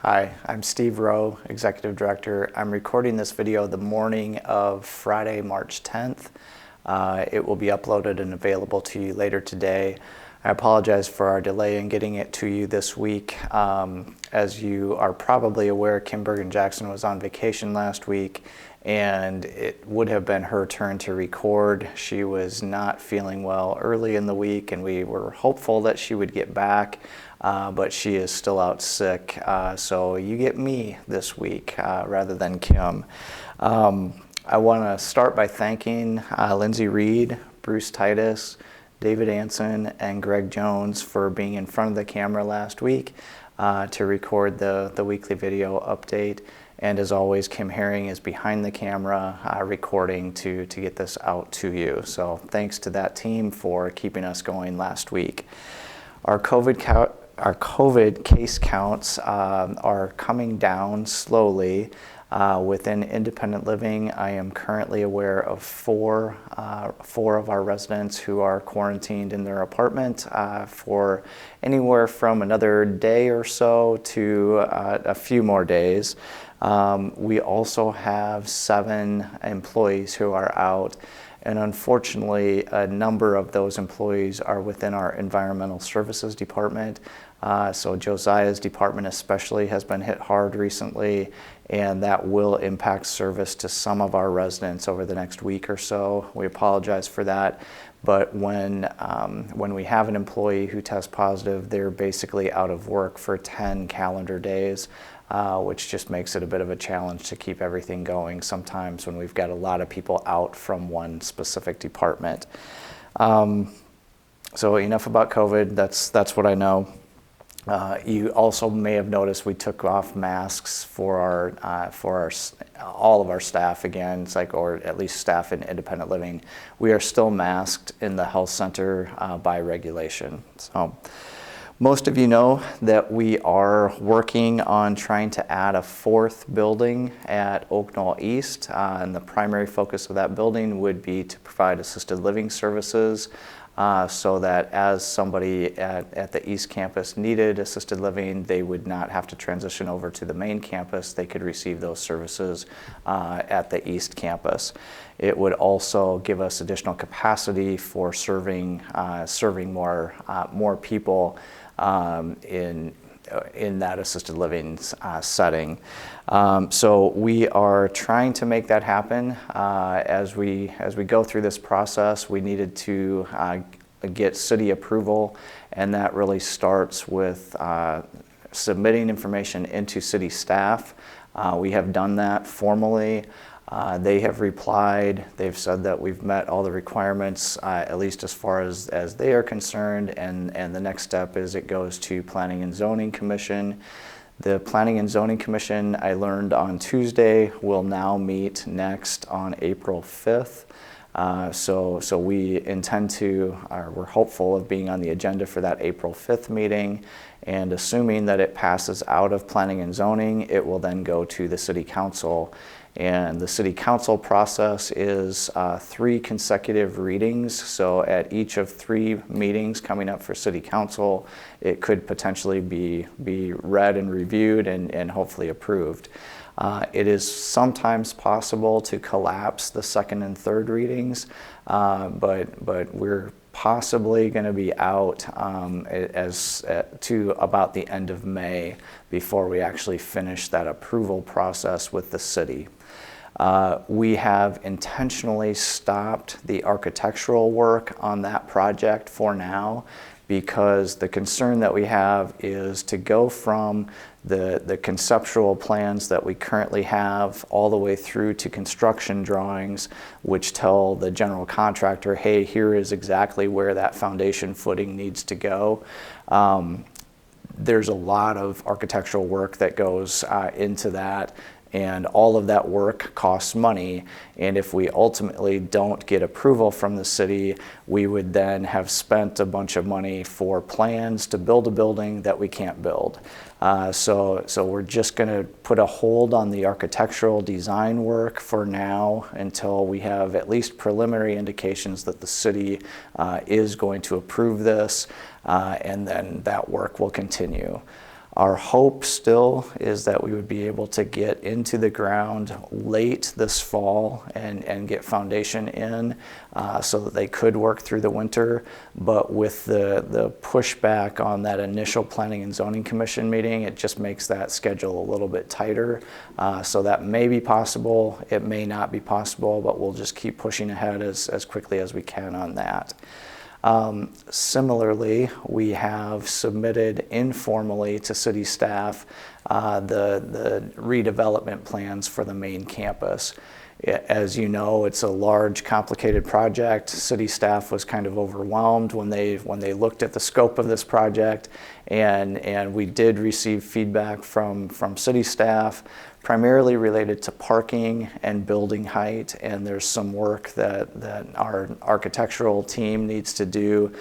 Hi, I'm Steve Rowe, Executive Director. I'm recording this video the morning of Friday, March 10th. It will be uploaded and available to you later today. I apologize for our delay in getting it to you this week. As you are probably aware, Kim Bergen-Jackson was on vacation last week, and it would have been her turn to record. She was not feeling well early in the week, and we were hopeful that she would get back, but she is still out sick. So you get me this week rather than Kim. I want to start by thanking Lindsay Reed, Bruce Titus, David Anson, and Greg Jones for being in front of the camera last week to record the weekly video update. And as always, Kim Herring is behind the camera recording to get this out to you. So thanks to that team for keeping us going last week. Our COVID case counts are coming down slowly. Within independent living, I am currently aware of four of our residents who are quarantined in their apartment for anywhere from another day or so to a few more days. We also have 7 employees who are out, and unfortunately a number of those employees are within our environmental services department. So Josiah's department especially has been hit hard recently, and that will impact service to some of our residents over the next week or so. We apologize for that, but when we have an employee who tests positive, they're basically out of work for 10 calendar days, which just makes it a bit of a challenge to keep everything going sometimes when we've got a lot of people out from one specific department. So enough about COVID, that's what I know. You also may have noticed we took off masks for all of our staff again. It's like, or at least staff in independent living. We are still masked in the health center by regulation. So most of you know that we are working on trying to add a 4th building at Oak Knoll East, and the primary focus of that building would be to provide assisted living services. So that as somebody at the East Campus needed assisted living, they would not have to transition over to the main campus. They could receive those services at the East Campus. It would also give us additional capacity for serving more people in that assisted living setting. So we are trying to make that happen. As we go through this process, we needed to get city approval, and that really starts with submitting information into city staff. We have done that formally. They have replied. They've said that we've met all the requirements, at least as far as they are concerned, and the next step is it goes to Planning and Zoning Commission. The Planning and Zoning Commission, I learned on Tuesday, will now meet next on April 5th. So we intend to, we're hopeful of being on the agenda for that April 5th meeting, and assuming that it passes out of Planning and Zoning, it will then go to the City Council. And the City Council process is 3 consecutive readings. So at each of 3 meetings coming up for City Council, it could potentially be read and reviewed and hopefully approved. It is sometimes possible to collapse the 2nd and 3rd readings, but we're possibly going to be out to about the end of May before we actually finish that approval process with the city. We have intentionally stopped the architectural work on that project for now, because the concern that we have is to go from the conceptual plans that we currently have all the way through to construction drawings, which tell the general contractor, hey, here is exactly where that foundation footing needs to go. There's a lot of architectural work that goes into that, and all of that work costs money, and if we ultimately don't get approval from the city, we would then have spent a bunch of money for plans to build a building that we can't build. So we're just going to put a hold on the architectural design work for now until we have at least preliminary indications that the city is going to approve this, and then that work will continue. Our hope still is that we would be able to get into the ground late this fall and get foundation in so that they could work through the winter. But with the pushback on that initial Planning and Zoning Commission meeting, it just makes that schedule a little bit tighter. So that may be possible, it may not be possible, but we'll just keep pushing ahead as quickly as we can on that. Similarly, we have submitted informally to city staff the redevelopment plans for the main campus. As you know, it's a large, complicated project. City staff was kind of overwhelmed when they looked at the scope of this project, and we did receive feedback from city staff, primarily related to parking and building height, and there's some work that our architectural team needs to do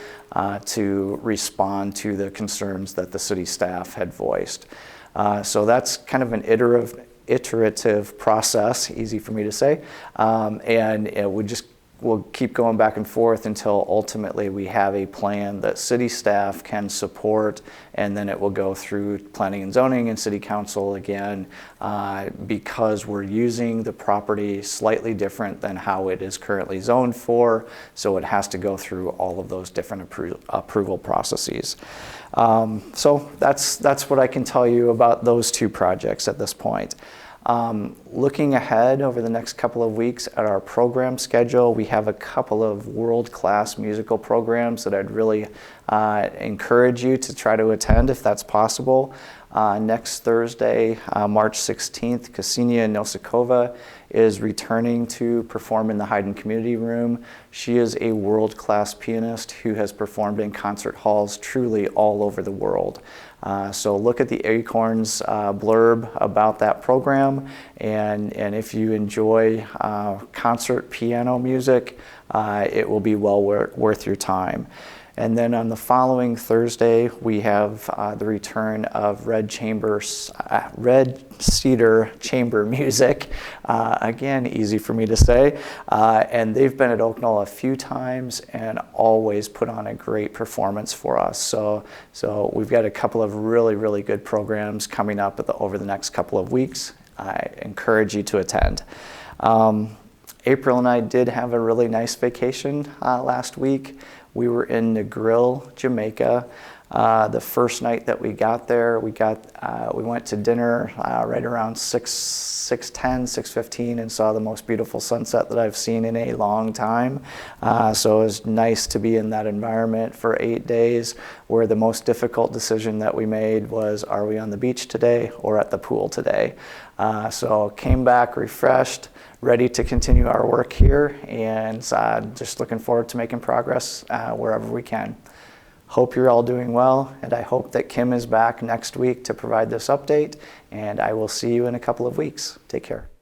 to respond to the concerns that the city staff had voiced. So that's kind of an iterative process, easy for me to say, and we'll keep going back and forth until ultimately we have a plan that city staff can support, and then it will go through planning and zoning and city council again, because we're using the property slightly different than how it is currently zoned for, so it has to go through all of those different approval processes. So that's what I can tell you about those two projects at this point. Looking ahead over the next couple of weeks at our program schedule, we have a couple of world-class musical programs that I'd really encourage you to try to attend if that's possible. Next Thursday, March 16th, Ksenia Nosikova is returning to perform in the Hayden Community Room. She is a world-class pianist who has performed in concert halls truly all over the world. So look at the Acorns blurb about that program, and if you enjoy concert piano music, it will be well worth your time. And then on the following Thursday, we have the return of Red Cedar Chamber Music. Again, easy for me to say. And they've been at Oaknoll a few times and always put on a great performance for us. So we've got a couple of really, really good programs coming up over the next couple of weeks. I encourage you to attend. April and I did have a really nice vacation last week. We were in Negril, Jamaica. The first night that we got there, we went to dinner right around 6:10, 6:15, and saw the most beautiful sunset that I've seen in a long time. So it was nice to be in that environment for 8 days, where the most difficult decision that we made was, are we on the beach today or at the pool today? So came back refreshed, ready to continue our work here, and just looking forward to making progress wherever we can. Hope you're all doing well, and I hope that Kim is back next week to provide this update, and I will see you in a couple of weeks. Take care.